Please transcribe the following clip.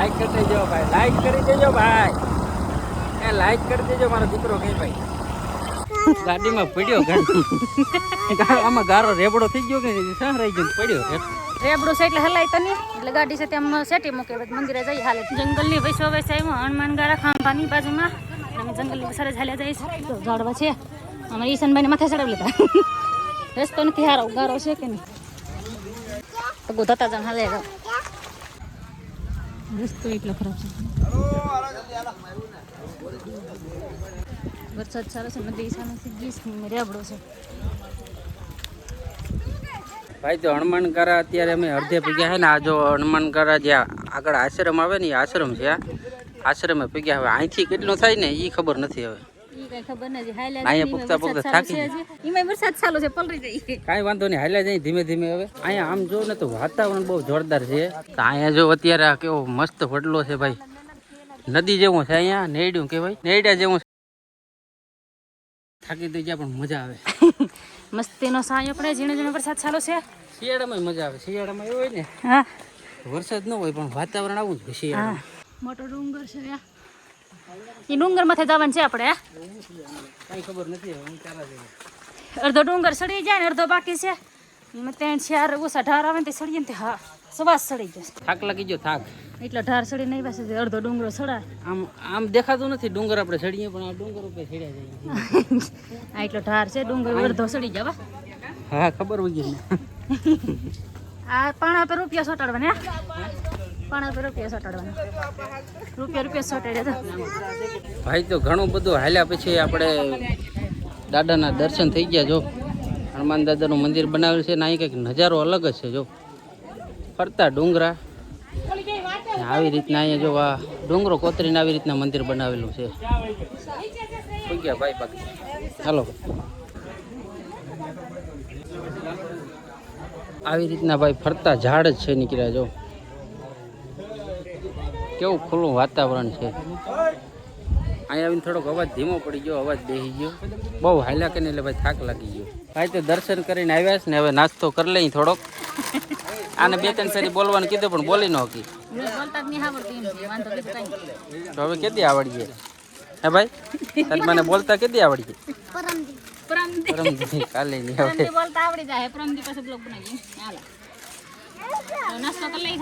Like કરી દેજો ભાઈ, લાઈક કરી દેજો ભાઈ, એ લાઈક કરી દેજો મારો દીકરો કઈ ભાઈ. ગાડીમાં પડ્યો આમાં ગારો રેબડો થઈ ગયો કે શું રહી ગયો પડ્યો રેબડો છે એટલે હલાય તો નહીં એટલે ગાડી છે તેમ સેટી મૂકે મંદિરે જઈ હાલે જંગલની વૈસો વૈસાઈમાં હનુમાન ગારા ખાંભાની બાજુમાં અમે જંગલની વસારે ઝાલ્યા જઈશ તો ઝાડવા છે અમારે ઈશાનભાઈને માથે ચડાવી લીધા રસ્તો નથી હારો ગારો છે કે નહીં તો ગોધાતા જણ હાલે રસ્તો એટલો ખરાબ છે વરસાદ સારો છે નદી ઈશાનો સીધી રેબડો છે ભાઈ. તો હનુમાન ગારા અત્યારે અમે અડધે પગ્યા છે ને. આ જો હનુમાન ગારા જ્યાં આગળ આશ્રમ આવે ને એ આશ્રમ છે. આશ્રમે પગ્યા. હવે અહીંથી કેટલું થાય ને એ ખબર નથી. હવે અહીંયા પગતા પગતા થાકી કાંઈ વાંધો નહીં, હાલ્યા જાય ધીમે ધીમે. હવે અહીંયા આમ જો ને તો વાતાવરણ બહુ જોરદાર છે. તો અહીંયા જો અત્યારે આ કેવો મસ્ત વડલો છે ભાઈ, નદી જેવું છે. અહીંયા નેડ્યું કહેવાય, નેડ્યા જેવું થાકી દઈ ગયા પણ મજા આવે. મસ્તીનો સાયો પડે, ઝીણો ઝીણો વરસાદ ચાલુ છે. શિયાળામાં મજા આવે. શિયાળામાં એવું હોય ને વરસાદ ન હોય પણ વાતાવરણ આવું જ હોય શિયાળામાં. મોટો ડુંગર છે એ ડુંગર માથે જવાનું છે આપણે. કઈ ખબર નથી. હું ચાલા જઈએ. અડધો ડુંગર સડી જાય ને અડધો બાકી છે. એમાં ત્યાં 4 ઓછા ઢાર આવે ને તે સડીએ ને હા સવાસ સડી જશે. થાક લાગી ગયો, થાક. એટલો ઢાર સડી નહીં પાસે અડધો ડુંગરો સડાય. આમ દેખાતું નથી ડુંગર, આપણે ચડીએ પણ આ ડુંગર ઉપર ચડ્યા જઈએ. આ એટલો ઢાર છે ડુંગર અડધો સડી જવા. હા ખબર હોય ગઈ. આ પાણા પર રૂપિયા સોટાડવાના, પાણા પર રૂપિયા સોટાડવાના, રૂપિયા સોટાડ્યા ભાઈ. તો ઘણું બધું હાલ્યા પછી આપણે દાદાના દર્શન થઈ ગયા. જો હનુમાન દાદાનું મંદિર બનાવેલું છે ને અહીં કંઈક નજારો અલગ જ છે. જો ફરતા ડુંગરા આવી રીતના અહીંયા જો આ ડુંગરો કોતરીને આવી રીતના મંદિર બનાવેલું છે. થઈ ગયા ભાઈ બાકી. હાલો આવી રીતના ભાઈ ફરતા ઝાડ જ છે નીકળ્યા. જો કેવું ખુલ્લું વાતાવરણ છે. અહીંયા આવીને થોડોક અવાજ ધીમો પડી ગયો, અવાજ બેસી ગયો. બહુ હાલ્યા કે ને એટલે ભાઈ થાક લાગી ગયો. ભાઈ તો દર્શન કરીને આવ્યા છે ને હવે નાસ્તો કરી લઈ થોડોક. આને 2-3 ફેરી બોલવાનું કીધું પણ બોલી ન હતી. તો હવે કેદી આવડીએ હે ભાઈ? મને બોલતા કેદી આવડીએ? પરમદી કાલે નહીં આવડે. બોલતા આવડી જાય. પરમદી પાસે બ્લોગ બનાવીએ. હાલો નાસ્તો કરી લઈ.